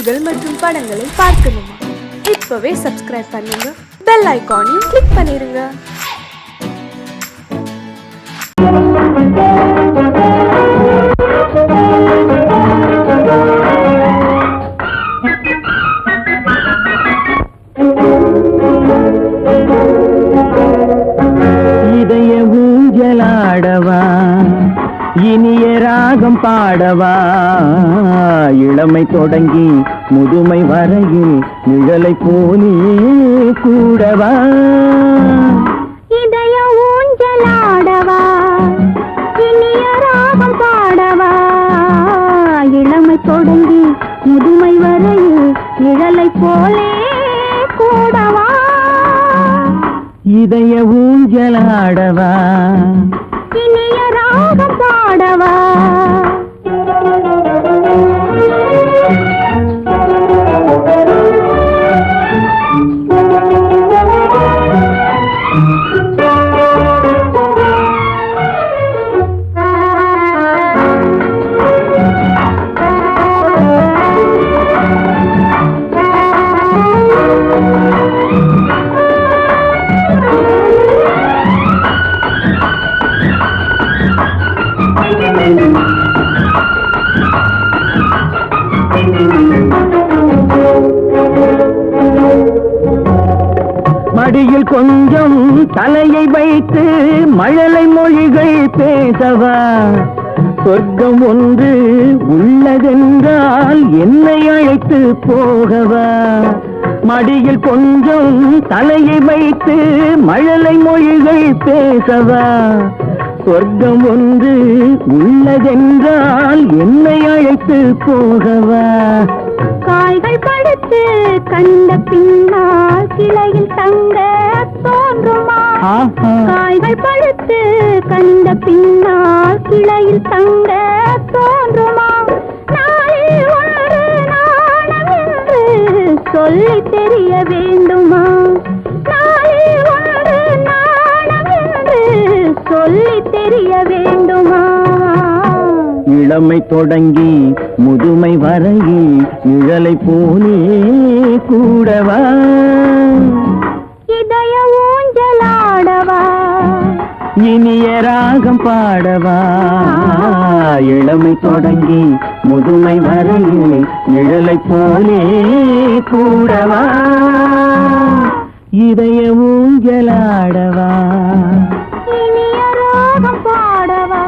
பாடல்கள் மற்றும் படங்களை பார்க்கணுமா? இப்பவே சப்ஸ்கிரைப் பண்ணுங்க, பெல் ஐகானையும் கிளிக் பண்ணிருங்க. இதய ஊஞ்சலாடவா, இனிய ராகம் பாடவா, இளமை தொடங்கி முதுமை வரையில் நிழலை போலே கூடவா. இதய ஊஞ்சலாடவா, இனிய ராகம் பாடவா, இளமை தொடங்கி முதுமை வரையில் நிழலை போலே கூடவா. இதய ஊஞ்சலாடவா, இனிய ராகம் பாடவா. மடியில் கொஞ்சம் தலையை வைத்து மழலை மொழிகள் பேசவா, சொர்க்கம் ஒன்று உள்ளதென்றால் என்னை அழைத்து போகவா. மடியில் கொஞ்சம் தலையை வைத்து மழலை மொழிகள் பேசவா, சொர்க்கம் ஒன்று உள்ளதென்றால் என்னை அழைத்து போகவா. காய்கள் படுத்து கண்ட பின்னால் கிளையில் தங்க தோன்றுமா? காய்கள் படுத்து கண்ட பின்னால் கிளையில் தங்க தோன்றுமா? நாளில் ஒன்று நாணம் என்று சொல்லி தெரிய வேண்டுமா? நாளில் ஒன்று நாணம் என்று சொல்லி தெரிய வேண்டுமா? இளமை தொடங்கி முதுமை வரையில் நிழலை போலே கூடவா. இதய ஊஞ்சலாடவா, இனிய ராகம் பாடவா, இளமை தொடங்கி முதுமை வரையில் நிழலை போலே கூடவா. இதய ஊஞ்சலாடவா, இனிய ராகம் பாடவா.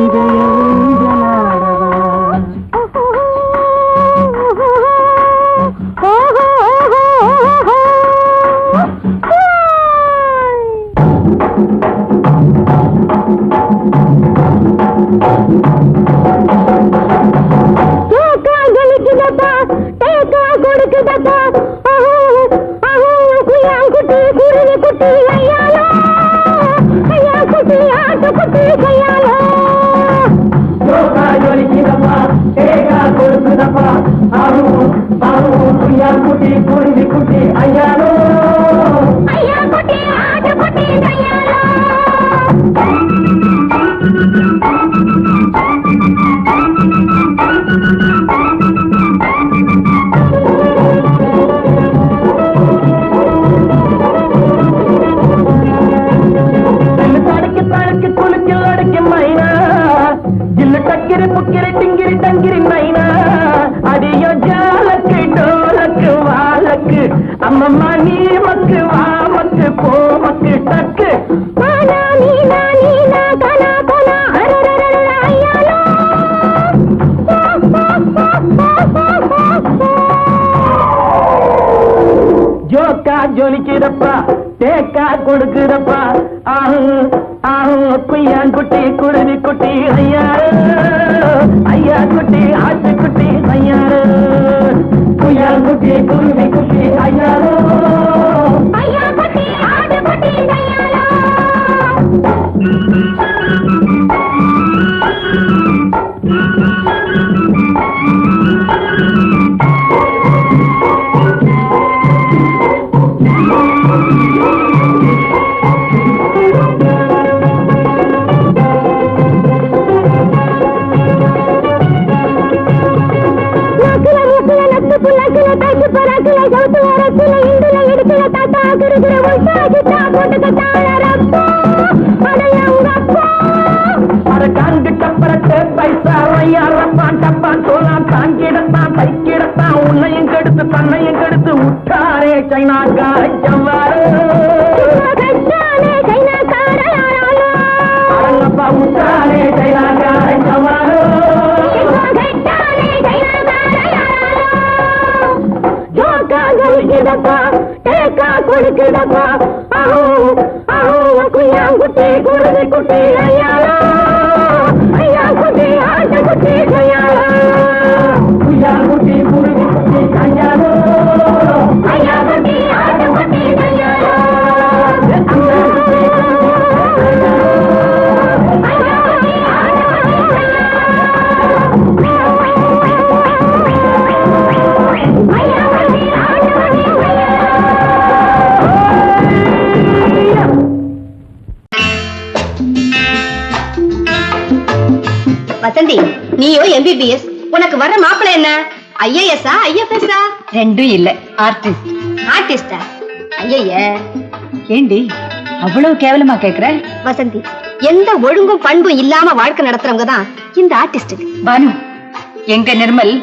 இதய ஊஞ்சலாடவா. அம்மம்மா நீ மக்கு வா மக்கு போ மக்கு டக்கு. ஜோக்கா ஜொலிக்கிறப்பா, தேக்கா கொடுக்குறப்பா, ஆஹு ஆஹு குய்யான் குட்டி குருவி குட்டி ஐயாரு, ஐயா குட்டி ஆட்டு குட்டி ஐயாரு, குய்யான் குட்டி குருவி குட்டி ஐயாரு, ஐயா குட்டி ஆட்டு குட்டி ஐயாரு. சவுத்து வரத்துல இந்துல எடுத்துல தாத்தா கிருகிற உள்சாகிட்டா போட்டுக்க தாளரப்பா அடையங்கப்பா அட காண்கிட்ட பரட்டு பைசா வையாரப்பான் டப்பான் சோலாம் தாங்கிடத்தான் தைக்கிடத்தான் உன்னையும் கெடுத்து தன்னையும் கெடுத்து உட்டாரே சைனாக்கார ஜவ்வாறு கட்டானே கைனாக்காரனாலோ அரங்கப்பா உட்டாரே சைனாக்கார ஜவ்வாறு கட்டானே கைனாக்காரனாலோ ஜோக்கா கலிக்கிடப்பா தேக்கா குளிக்கிடப்பா ஆஹோ ஆஹோ குய்யாங்குட்டி குருதி குட்டி ஐயாலா ஐயா குட்டி ஆட்ட குட்டி கையாலா குய்யா குட்டி குருவி குட்டி கையாலோ ஐயா குட்டி ஆட்ட குட்டி கையாலா வசந்தி, நீயோ எம்பிபிஎஸ், உனக்கு வர்ற மாப்பிளை என்ன? ஐஏஎஸ்ஆ ஐஎஃப்எஸ்ஆ? ரெண்டும் இல்ல, ஆர்டிஸ்ட். ஆர்டிஸ்டா? ஐய ஏண்டி அவ்வளவு கேவலமா கேக்குற? வசந்தி, எந்த ஒழுங்கும் பண்பும் இல்லாம வாழ்க்கை நடத்துறவங்க தான் இந்த ஆர்டிஸ்ட். பானு, எங்க நிர்மல்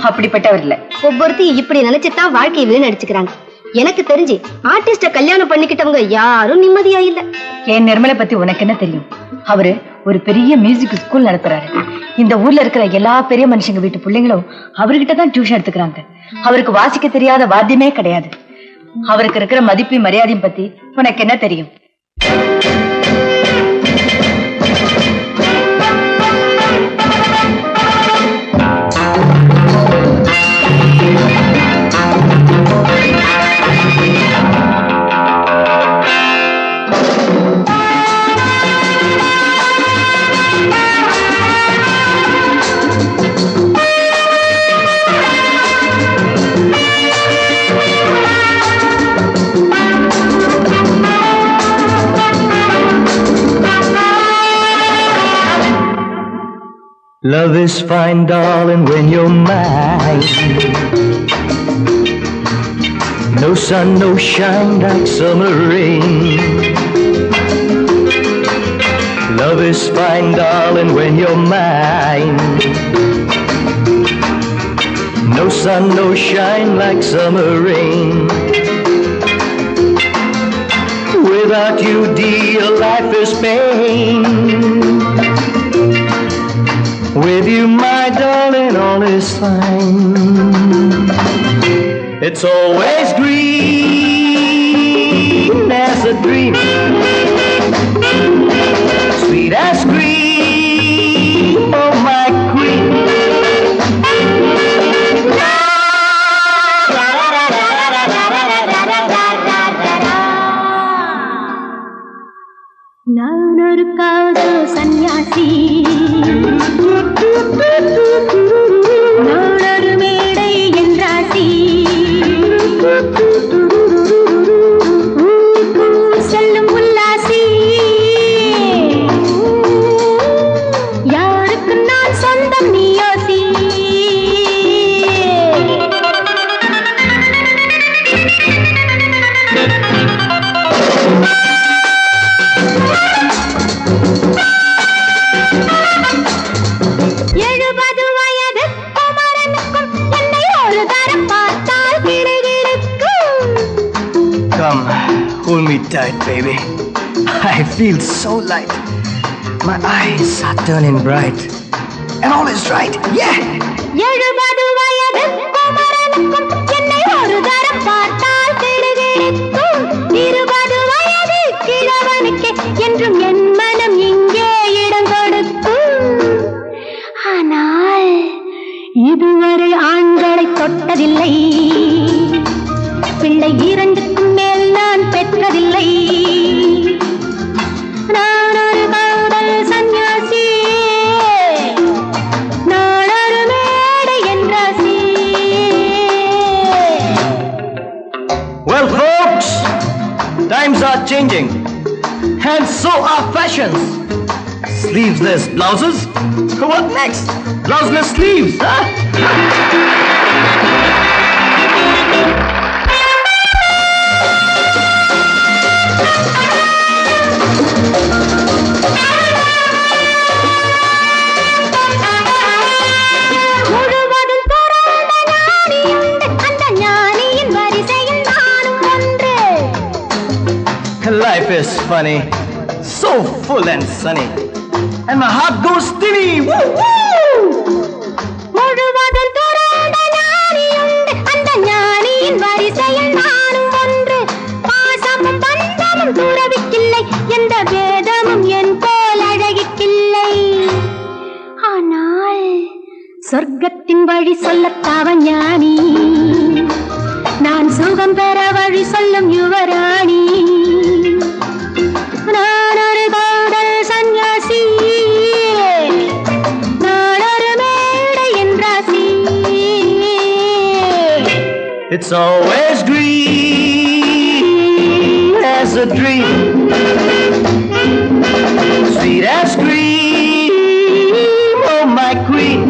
அப்படிப்பட்டவர் இல்ல. ஒவ்வொருத்தையும் இப்படி நினைச்சுதான் வாழ்க்கையை வீணடிச்சுக்கிறாங்க. எனக்கு தெரிஞ்சு ஆர்டிஸ்ட கல்யாணம் பண்ணிக்கிட்டவங்க யாரும் நிம்மதியா இல்ல. என் நிர்மலை பத்தி உனக்கு என்ன தெரியும்? அவரு ஒரு பெரிய மியூசிக் ஸ்கூல் நடத்துறாரு. இந்த ஊர்ல இருக்கிற எல்லா பெரிய மனுஷங்க வீட்டு பிள்ளைங்களும் அவர்கிட்ட தான் டியூஷன் எடுத்துக்கிறாங்க. அவருக்கு வாசிக்க தெரியாத வாத்தியமே கிடையாது. அவருக்கு இருக்கிற மதிப்பு மரியாதையும் பத்தி உனக்கு என்ன தெரியும்? Love is fine, darling, when you're mine. No sun, no shine like summer rain. Love is fine, darling, when you're mine. No sun, no shine like summer rain. Without you, dear, life is pain. With you, my darling, all is fine. It's always green as a dream, sweet as cream, oh my queen. நான் ஒரு காதல் சன்னியாசி, நான் ஒரு மேடை என்றாசி, செல்லும் உல்லாசி, யாருக்கு நான் சொந்தம் நீ யோசி. Come, hold me tight, baby. I feel so light. My eyes are turning bright. And all is right, yeah! 70 வயது குமரனுக்கும் என்னை ஒரு தரம் பார்த்தால் கிடுகிடுக்கும். 20 வயது கிழவனுக்கு என்றும் என் மனம் இங்கே இடம் கொடுக்கும். ஆனால் இதுவரை ஆண்களை தொட்டதில்லை, பிள்ளை 2க்கும் மேல் நான் பெற்றதில்லை. நான் ஒரு காதல் சன்னியாசி, நான் ஒரு மேடை என்றாசி. Well, folks, times are changing. And so are fashions. Sleeveless blouses? What next? Blouseless sleeves, huh? life is funny, so full and sunny, and my heart goes steady. Woo woo! முழுவதும் துறந்த ஞானியுண்டு, அந்த ஞானியின் வரிசையில் நானும் ஒன்று. பாசமும் பந்தமும் துறவிக்கில்லை, எந்த வேதமும் என் போல் அழகிக்கில்லை. ஆனால் சொர்க்கத்தின் வழி சொல்லத்தாவ ஞானி, நான் சுகம் பெற வழி சொல்லும் யுவராணி. நான் ஒரு காதல் சன்னியாசி, நான் ஒரு மேடையின் ராசி. It's always green as a dream, sweet as cream, oh my queen.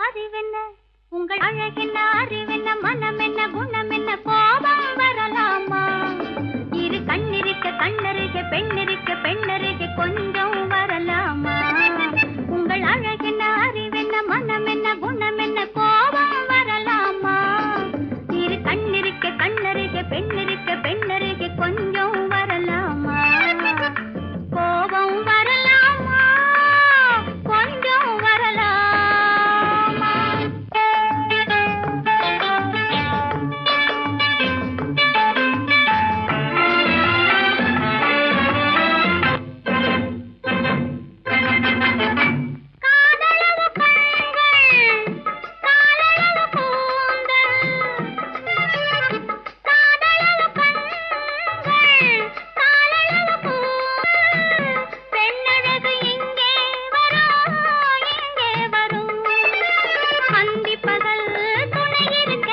அறிவென்ன உங்கள் அழகென்ன, அறிவென்ன மனம் என்ன, குணம் என்ன, கோபம் வரலாமா? இரு கண்ணிருக்க கண்ணருக, பெண்ணிருக்க பெண்ணருக, கொஞ்சம் வரலாமா? உங்கள் அழகென்ன, அறிவென்ன மனம் என்ன, குணம் என்ன, கோபம் வரலாமா? இரு கண்ணிருக்க கண்ணருக, பெண்ணிருக்க பெண்ணருக, கொஞ்சம் வரலாமா? கோபம் வரலாமா? கொஞ்சம் வரலாமா? காதலவு கண்கள், காதலவு கூந்தல், காதலவு கண்கள், காதலவு கூந்தல், பெண்ணழகு இங்கே வரும், இங்கே வரும். அந்தி பகல் துணை இருக்க,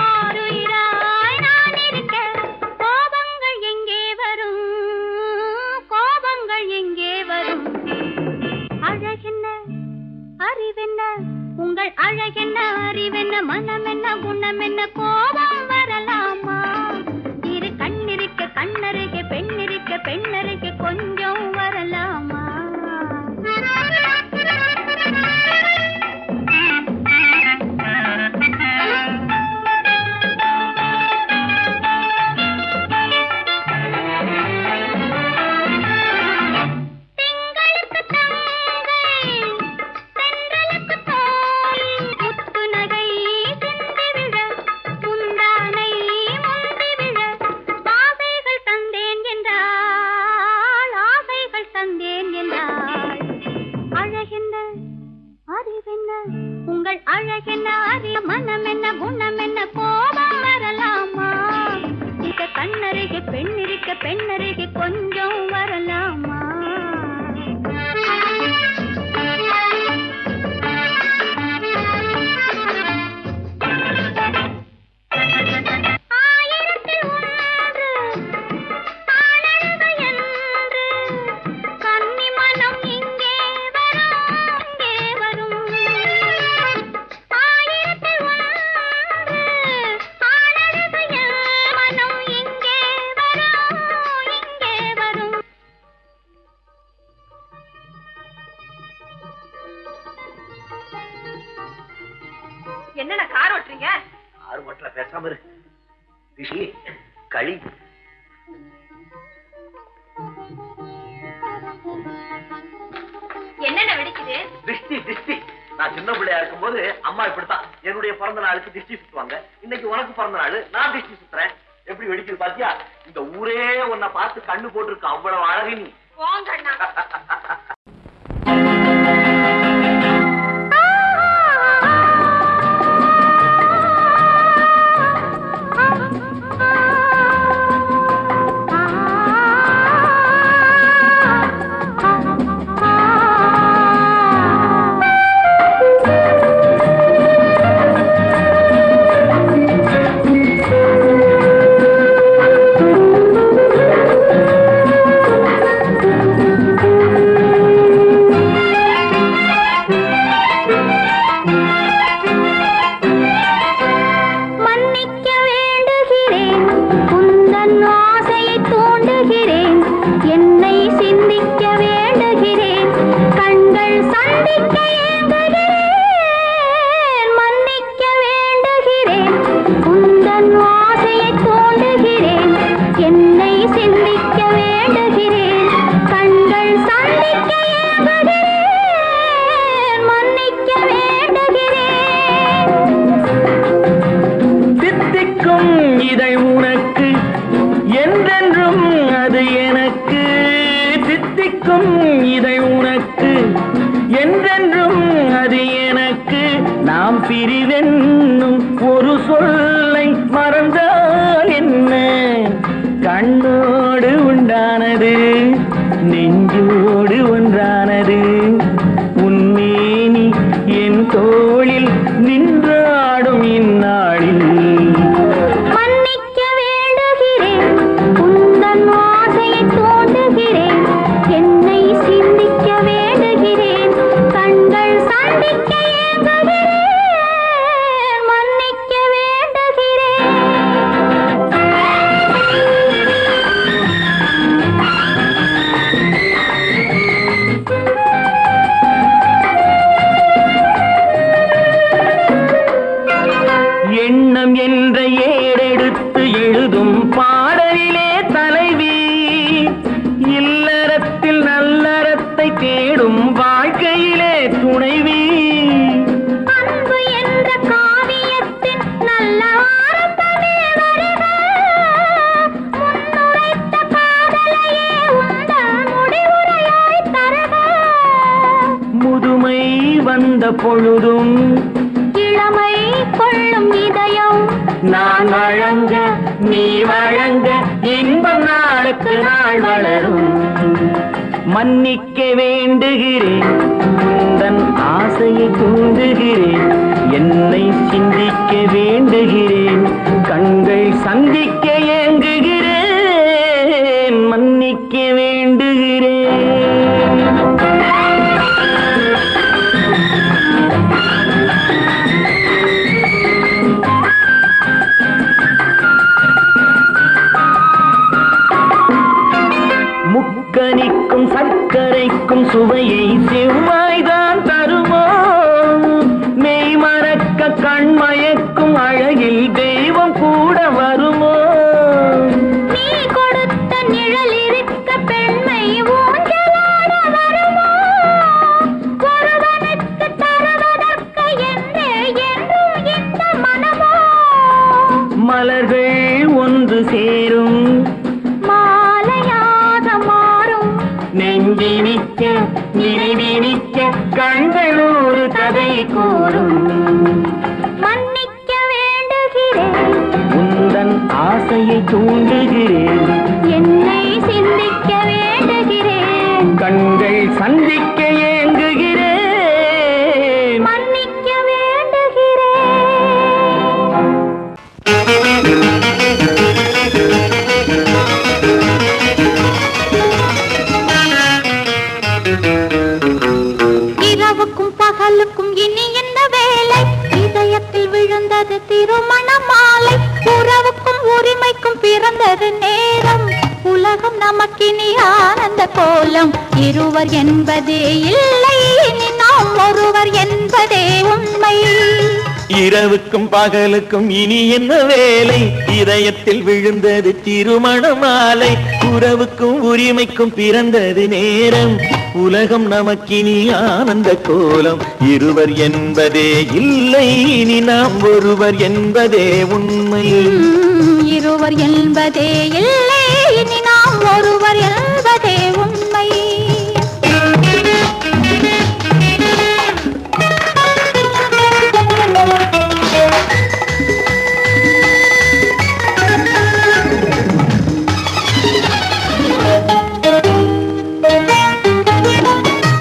ஆருயிராய் நான் இருக்க, கோபங்கள் எங்கே வரும், கோபங்கள் எங்கே வரும்? அழகென்ன, அறிவென்ன, உங்கள் அழகென்ன, அறிவென்ன, மனம் என்ன, குணம் என்ன, கோபம் வரலாமா? இரு கண்ணிருக்க கண்ணருக, பெண்ணிருக்க பெண்ணருக, கொஞ்சம் வரலாமா? திங்களுக்கு தங்கை, தென்றலுக்கு தோழி, முத்து நகை சிந்தி விழ, முந்தானை முந்தி விழ, ஆசைகள் தந்தேன் என்றாள், ஆசைகள் தந்தேன் என்றாள். அழகென்ன, அறிவென்ன, உங்கள் அழகென்ன, அறிய மனம் என்ன, குணம் என்ன, கோபம் வரலாமா? இத கண்ணருக பெண்ணிருக்க பெண்ணருக, கொஞ்சம் வரலாமா? ஆயிரத்தில் ஒன்று ஆனழகு என்று, கன்னி மனம் இங்கே வரும், இங்கே வரும். ஆயிரத்தில் ஒன்று ஆனழகு என்று, மனம் இங்கே வரும், இங்கே வரும். என்னென்ன கார் ஓட்டுறீங்க? ஆறு மட்டும் பேசாம இரு. திஷி, களி. என்னென்ன வெடிக்குது? திஷ்டி திஷ்டி. நான் சின்ன பிள்ளையா இருக்கும்போது அம்மா இப்படித்தான் என்னுடைய பிறந்த நாளுக்கு திஷ்டி சுத்துவாங்க. இன்னைக்கு உனக்கு பிறந்த நாள், நான் திஷ்டி சுத்துறேன். எப்படி வெடிக்குது பாத்தியா? இந்த ஊரே உன்னை பார்த்து கண்ணு போட்டிருக்கு, அவ்வளவு அழகு நீ. போங்கண்ணா. என்னை சிந்திக்க வேண்டுகிறேன், கண்கள் சந்திக்க ஏங்குகிறேன், மன்னிக்க வேண்டுகிறேன். தித்திக்கும் இதை உனக்கு என்றென்றும் அது எனக்கு. தித்திக்கும் இதை உனக்கு என்றென்றும் அது எனக்கு. நாம் பிரிவென்னும் ஒரு சொல்லை மறந்தால் என்ன? கண்ணோடு உண்டானது நெஞ்சோடு ஒன்றானது. உன்மேனி என் தோளில் நின்றாடும் இந்நாளில். மன்னிக்க வேண்டுகிறேன், உந்தன் ஆசையை தூண்டுகிறேன். என்னை சிந்திக்க வேண்டுகிறேன், கண்கள் சந்திக்க ஏங்குகிறேன், மன்னிக்க வேண்டுகிறேன். எண்ணம் என்ற ஏடெடுத்து எழுதும் பாடலிலே தலைவி. இல்லறத்தில் நல்லறத்தை தேடும் வாழ்க்கையிலே துணைவி. அன்பு என்ற காவியத்தின் நல்ல வார்த்தையே வருக. முன்னுரைத்த காதலையே உந்தன் முடிவுரையாய் தருக. முதுமை வந்த பொழுதும் இளமை கொள்ளும் இதயம் நான் வழங்க நீ வழங்க இன்பம் நாளுக்கு நாள் வளரும். மன்னிக்க வேண்டுகிறேன், உந்தன் ஆசையை தூண்டுகிறேன். என்னை சிந்திக்க வேண்டுகிறேன், கண்கள் சந்திக்க ஏங்குகிறேன், மன்னிக்க வேண்டுகிறேன். முக்கனிக்கும் சர்க்கரைக்கும் சுவையை செவ்வாய்தான் தருமோ? மெய் மறக்க கண்மயக்கும் அழகில் தெய்வம் கூட வருமோ? நீ கொடுத்த நிழல் இருக்க பெண்மை ஊஞ்சலாட வருமோ? ஒருவனுக்கு தருவதற்கு என்றே என்றும் இந்த மனமோ? மலர்கள் ஒன்று சேரும் மாலையாக மாறும் நெஞ்சினிக்க நினைவினிக்க கண்கள் ஒரு கதை கூறும். மன்னிக்க வேண்டுகிறேன், உந்தன் ஆசையை தூண்டுகிறேன். என்னை சிந்திக்க வேண்டுகிறேன், கண்கள் சந்திக்க ஏங்குகிறேன், மன்னிக்க வேண்டுகிறேன். இரவுக்கும் பகலுக்கும் இனி என்ன வேலை? இதயத்தில் விழுந்தது திருமண மாலை. உறவுக்கும் உரிமைக்கும் பிறந்தது நேரம். உலகம் நமக்கினி ஆனந்த கோலம். இருவர் என்பதே இல்லை, இனி நாம் ஒருவர் என்பதே உண்மை. இரவுக்கும் பகலுக்கும் இனி என்ன வேலை? இதயத்தில் விழுந்தது திருமண மாலை. உறவுக்கும் உரிமைக்கும் பிறந்தது நேரம். உலகம் நமக்கினி ஆனந்த கோலம். இருவர் என்பதே இல்லை, இனி நாம் ஒருவர் என்பதே உண்மை. இருவர் என்பதே இல்லை, இனி நாம் ஒருவர் என்பதே உண்மை.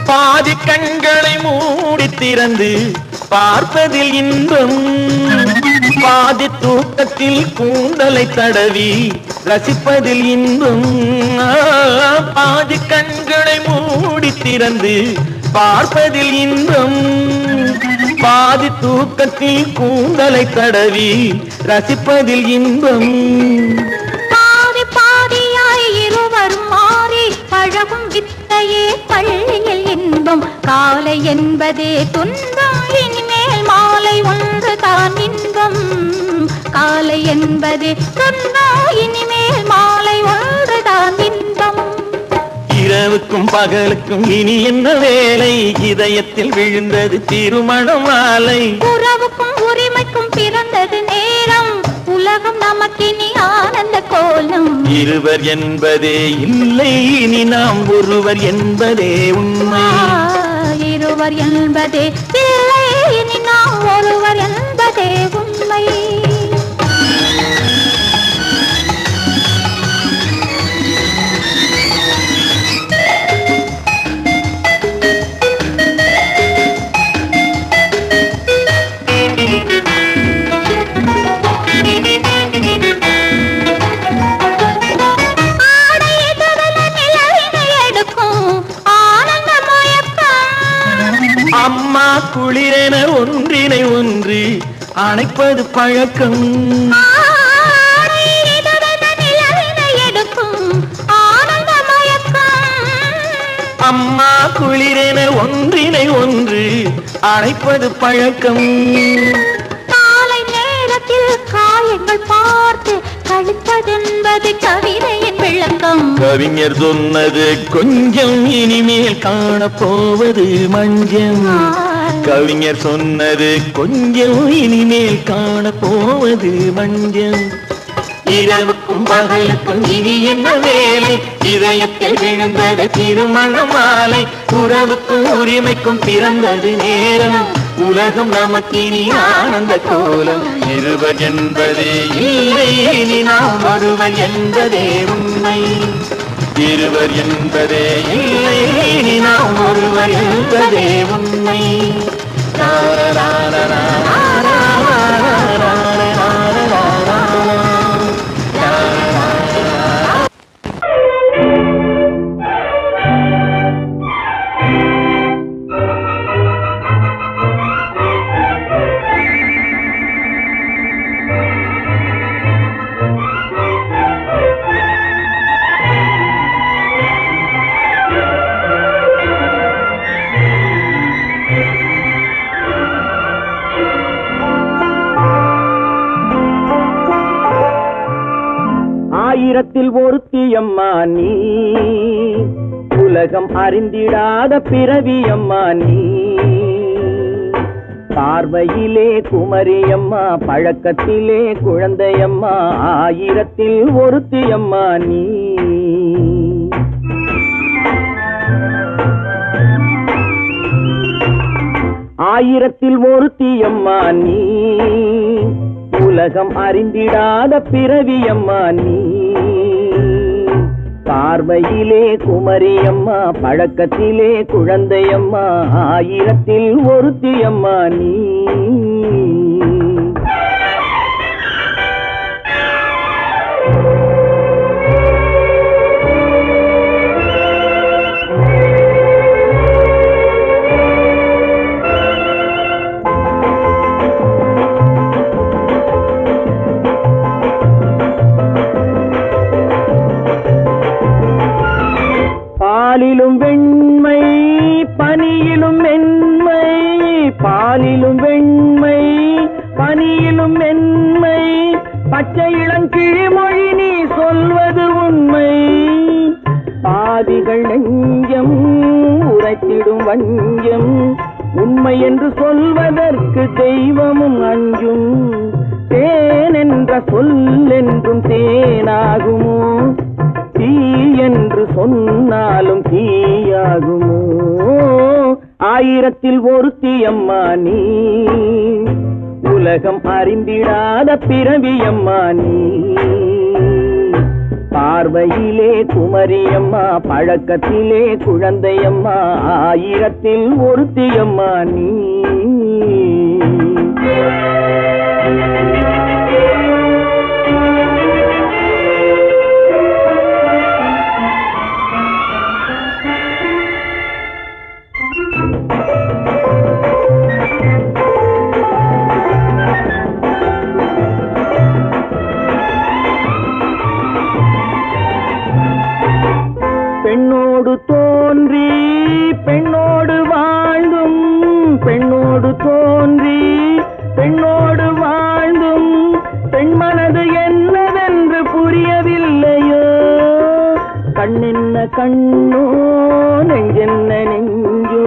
பாதி கண்களை மூடி திறந்து பார்ப்பதில் இன்பம். பாதி தூக்கத்தில் கூந்தலை தடவி ரசிப்பதில் இன்பம். பாதி கண்களை மூடி திறந்து பார்ப்பதில் இன்பம். பாதி தூக்கத்தில் கூந்தலை தடவி ரசிப்பதில் இன்பம். பாதி பாதியாய் இருவர் மாறி பழகும் வித்தையே பள்ளியில் இன்பம். காலை என்பதே துன்பம், இனிமேல் மாலை ஒன்று தான் இன்பம். காலை என்பதே துன்பம், இனிமேல் மாலை ஒன்று தான் இன்பம். இரவு இரவுக்கும் பகலுக்கும் இனி என்ன வேலை இதயத்தில் விழுந்தது திருமண மாலை உறவுக்கும் உரிமைக்கும் பிறந்தது நேரம் உலகம் நமக்கினி ஆனந்த கோலம் இருவர் என்பதே இல்லை இனி நாம் ஒருவர் என்பதே உண்மை இருவர் என்பதே இல்லை இனி நாம் ஒருவர் என்பதே உண்மை அம்மா குளிரென ஒன்றினை ஒன்று அணைப்பது பழக்கம் அம்மா குளிரென ஒன்றினை ஒன்று அணைப்பது பழக்கம் காலை நேரத்தில் காயங்கள் பார்த்து கழிப்பதென்பது கவிதையின் விளக்கம் கவிஞர் சொன்னது கொஞ்சம் இனிமேல் காணப்போவது மஞ்சம் கவிஞர் சொன்னது கொஞ்சம் இனிமேல் காணப்போவது மஞ்சம் இரவுக்கும் பகலுக்கும் இனி என்ன வேலை இதயத்தில் விழுந்தது திருமண மாலை உறவுக்கும் உரிமைக்கும் பிறந்தது நேரம் உலகம் நமக்கினி ஆனந்த கோலம் இருவர் என்பதே இல்லை இனி நாம் ஒருவர் என்பதே உண்மை இருவர் என்பதே இல்லை இனி நாம் ஒருவர் என்பதே உண்மை ஆயிரத்தில் ஒருத்தியம்மா நீ உலகம் அறிந்திடாத பிறவியம்மா நீ பார்வையிலே குமரியம்மா பழக்கத்திலே குழந்தையம்மா ஆயிரத்தில் ஒருத்தியம்மா நீ ஆயிரத்தில் ஒருத்தியம்மா நீ உலகம் அறிந்திடாத பிறவியம்மா நீ பார்வையிலே குமரியம்மா பழக்கத்திலே குழந்தையம்மா ஆயிரத்தில் ஒருத்தியம்மா நீ பாலிலும் வெண்மை பனியிலும் மென்மை பாலிலும் வெண்மை பனியிலும் மென்மை பச்சை இளங்கிழிமொழி நீ சொல்வது உண்மை பாதிகள் நெஞ்சம் உரைத்திடும் வஞ்சம் உண்மை என்று சொல்வதற்கு தெய்வமும் அஞ்சும் தேன் என்ற சொல் என்றும் தேனாகுமோ தீ என்று சொன்னாலும் தீயாகுமோ ஆயிரத்தில் ஒருத்தியம்மா நீ உலகம் அறிந்திடாத பிறவியம்மா நீ பார்வையிலே குமரியம்மா பழக்கத்திலே குழந்தையம்மா ஆயிரத்தில் ஒருத்தியம்மா நீ பெண்ணோடு தோன்றி பெண்ணோடு வாழ்ந்தும் பெண்ணோடு தோன்றி பெண்ணோடு வாழ்ந்தும் பெண் மனது என்னவென்று புரியவில்லையோ கண்ணென்ன கண்ணோ நெஞ்சென்ன நெஞ்சோ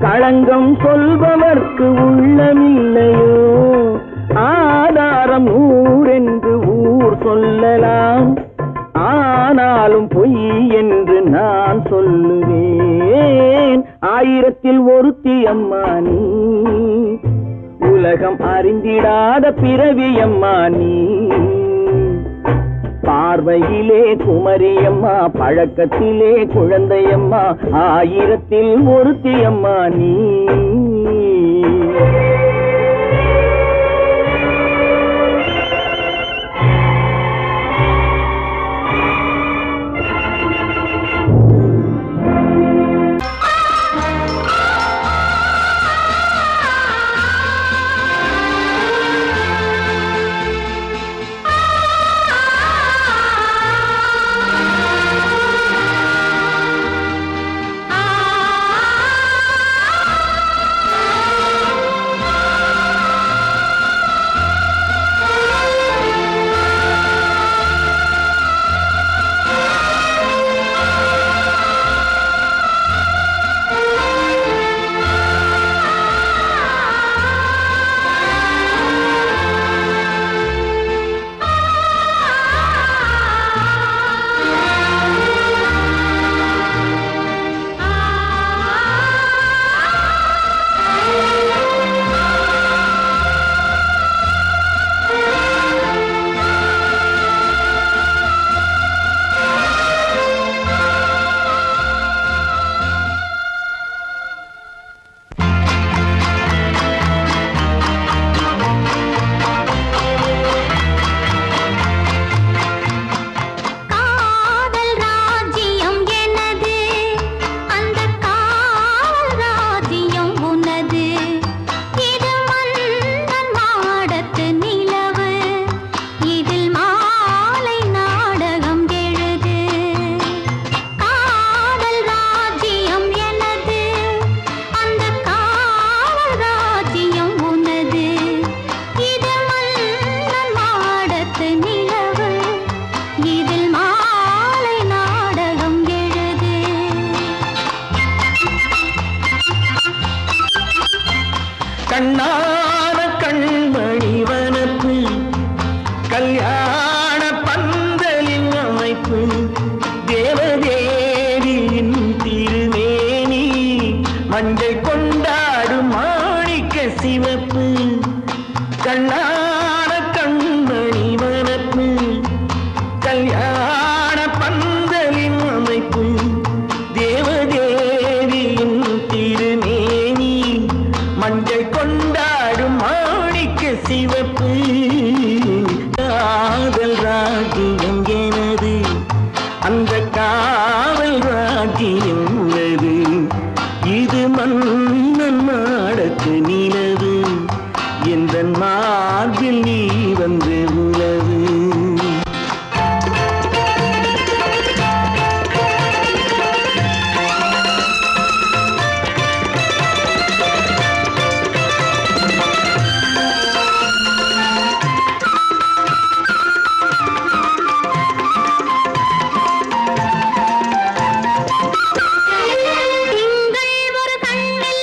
களங்கம் சொல்பவர்க்கு உள்ளமில்லையோ ஆதாரம் ஊரென்று ஊர் சொல்லலாம் ஆனாலும் பொய் என்று நான் சொல்லுவேன் ஆயிரத்தில் ஒருத்தி அம்மா நீ உலகம் அறிந்திடாத பிறவி அம்மா நீ பார்வையிலே குமரியம்மா பழக்கத்திலே குழந்தையம்மா ஆயிரத்தில் ஒருத்தி அம்மா நீ கண்ணான கண்மணி வனப்பு கல்யாண பந்தலின் அமைப்பு தேவதேவியின் திருமேனி மஞ்சள் கொண்டாடும் மாணிக்க சிவப்பு கண்ணான கண்மணி வனப்பு கல்யாண பந்தலின் அமைப்பு தேவதேவியின் திருமேனி மஞ்சள் கொண்டாடும் மாணிக்க சிவப்பு காதல் ராஜ்யம் எனது அந்த காவல் ராஜ்யம் உள்ளது இது மன்னன் மாடத்து நிலவு எந்த மார்பில் நீ வந்து உலவு திங்கள் ஒரு கண்ணில்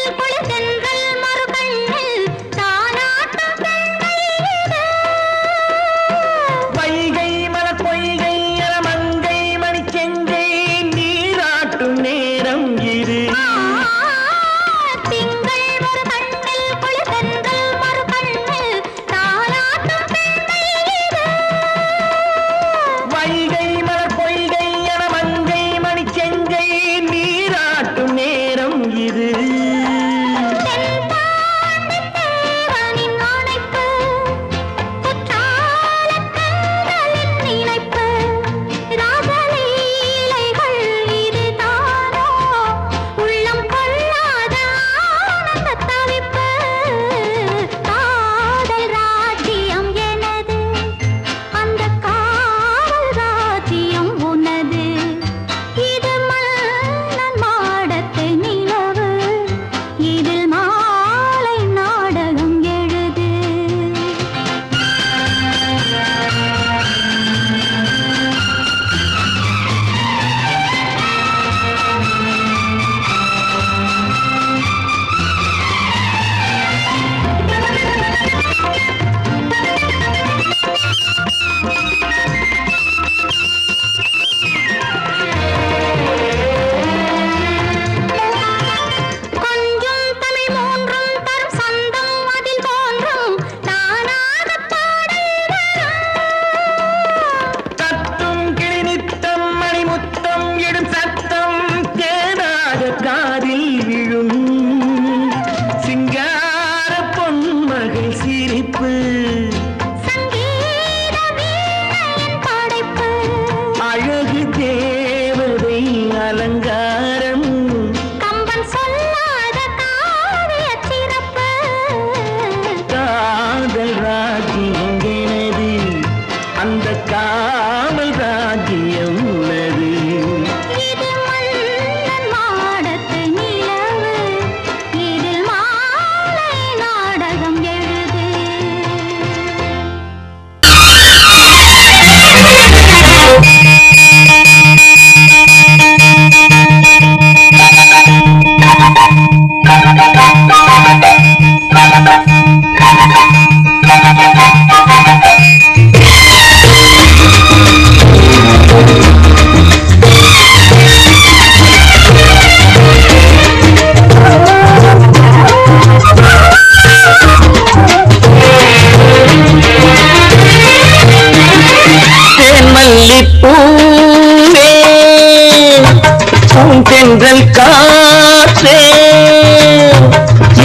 பூந்தென்றல் காற்றே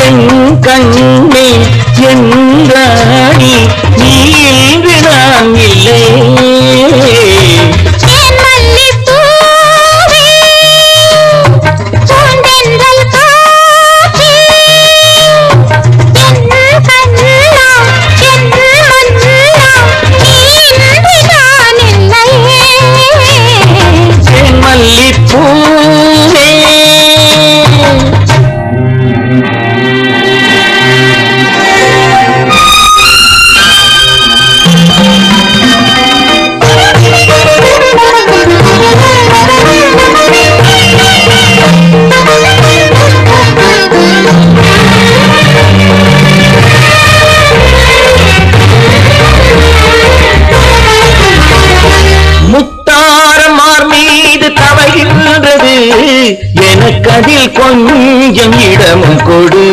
என் கண்ணே என் ராணி நீ இன்று நான் இல்லை எனக்கதில் கொஞ்சம் இடமும் கொடு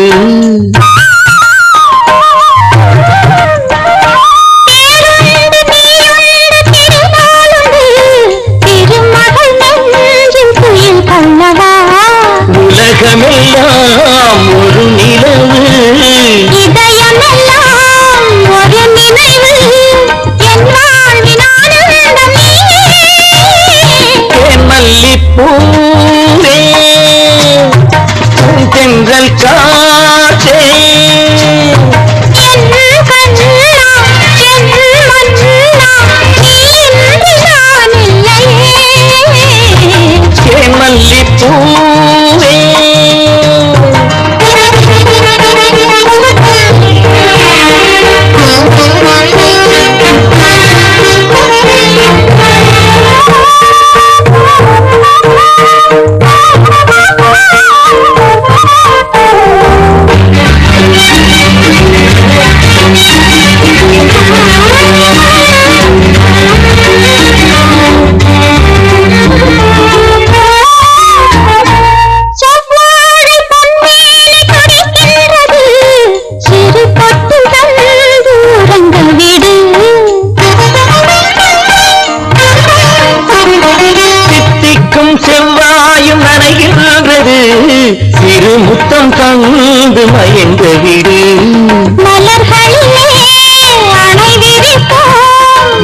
உலகமெல்லாம் ஒரு நிலவு இதயமெல்லாம் ஒரு நினைவு மல்லிப்பூவே தென்றல் காற்றே மல்லிப்பூவே செவ்வாயும் நனைகின்றது சிறு முத்தம் தந்து மயங்க விடு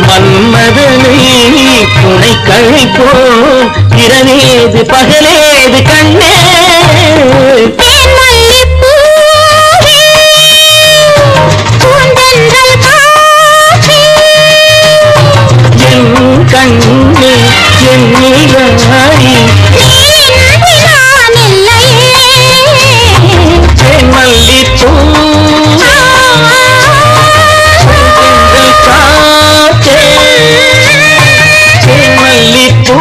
மன்மதனை துணை கழிப்போம் இரவேது பகலேது கண்ணே என் கண்ணே என் நீராடி மல்லிப்பூ காற்றே மல்லிப்பூ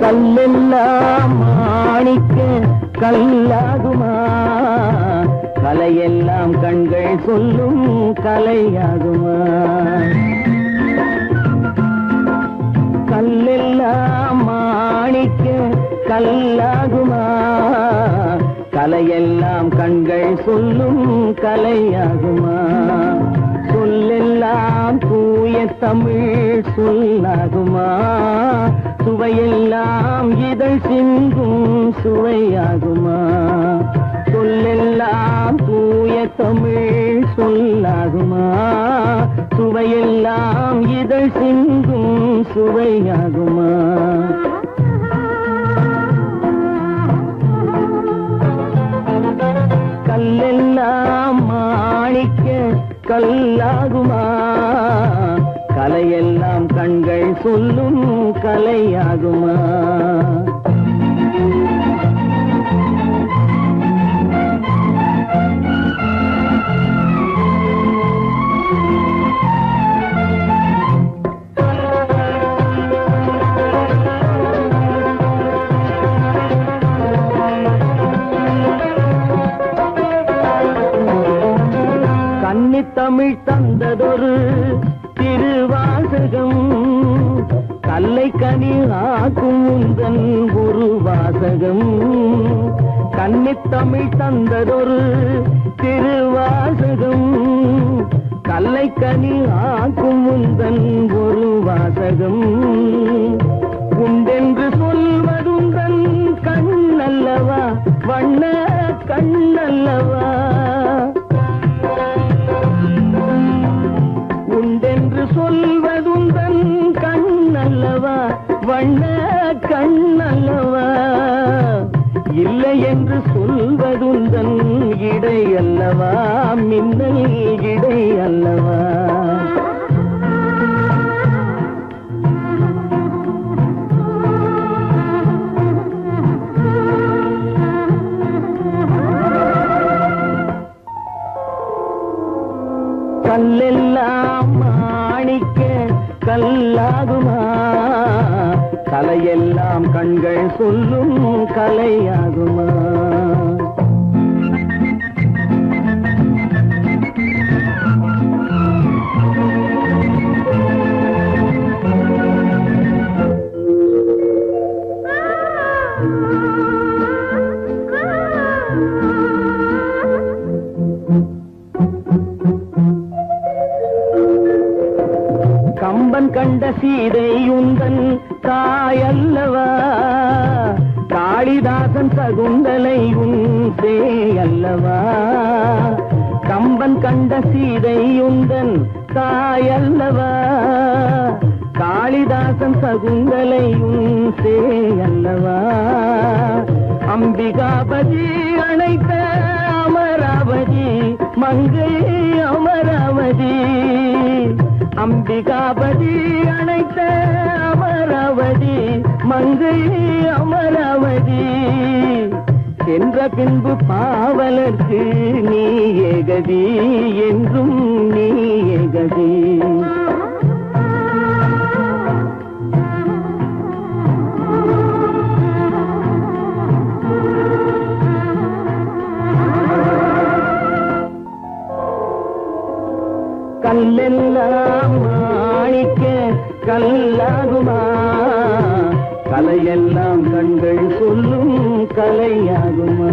கல்லெல்லாம் மாணிக்க கல்லாகுமா கலையெல்லாம் கண்கள் சொல்லும் கலையாகுமா கல்லெல்லாம் மாணிக்க கல்லாகுமா கலையெல்லாம் கண்கள் சொல்லும் கலையாகுமா சொல்லெல்லாம் தூய தமிழ் சொல்லாகுமா சுவையெல்லாம் இதழ் சிந்தும் சுவையாகுமா சொல்லெல்லாம் தூய தமிழ் சொல்லாகுமா சுவையெல்லாம் இதழ் சிந்தும் சுவையாகுமா கல்லெல்லாம் மாணிக்க கல்லாகுமா கலையெல்லாம் கண்கள் சொல்லும் கலையாகுமா தமிழ் தந்ததொரு திருவாசகம் கல்லை கனி ஆக்கும் உந்தன் ஒரு வாசகம் கன்னித்தமிழ் தந்ததொரு திருவாசகம் கல்லை கனி ஆக்கும் உந்தன் ஒரு வாசகம் உண்டென்று சொல்வதுந்தன் கண்ணல்லவா வண்ண கண்ணல்லவா உண்டென்று சொல்வதுந்தன் கண்ணல்லவா வண்ண கண்ணல்லவா இல்லை என்று சொல்வதுந்தன் இடை அல்லவா மின்னல் இடை அல்லவா கல்லெல்லாம் மாணிக்க கல்லாகுமா கலையெல்லாம் கண்கள் சொல்லும் கலையாகுமா கம்பன் கண்ட சீதை உந்தன் தாயல்லவா காளிதாசன் சகுந்தலை உன் சேயல்லவா கம்பன் கண்ட சீதை உந்தன் தாயல்லவா காளிதாசன் சகுந்தலை உன் சேயல்லவா அம்பிகாபதி அணைத்த அமராவதி மங்கை அமராவதி அம்பிகாபதி அணைத்த அமராவதி மங்கை அமராவதி சென்ற பின்பு பாவலர்க்கு நீ ஏகதி என்றும் நீ ஏகதி கல்லெல்லாம் மாணிக்க கல்லாகுமா கலையெல்லாம் கண்கள் சொல்லும் கலையாகுமா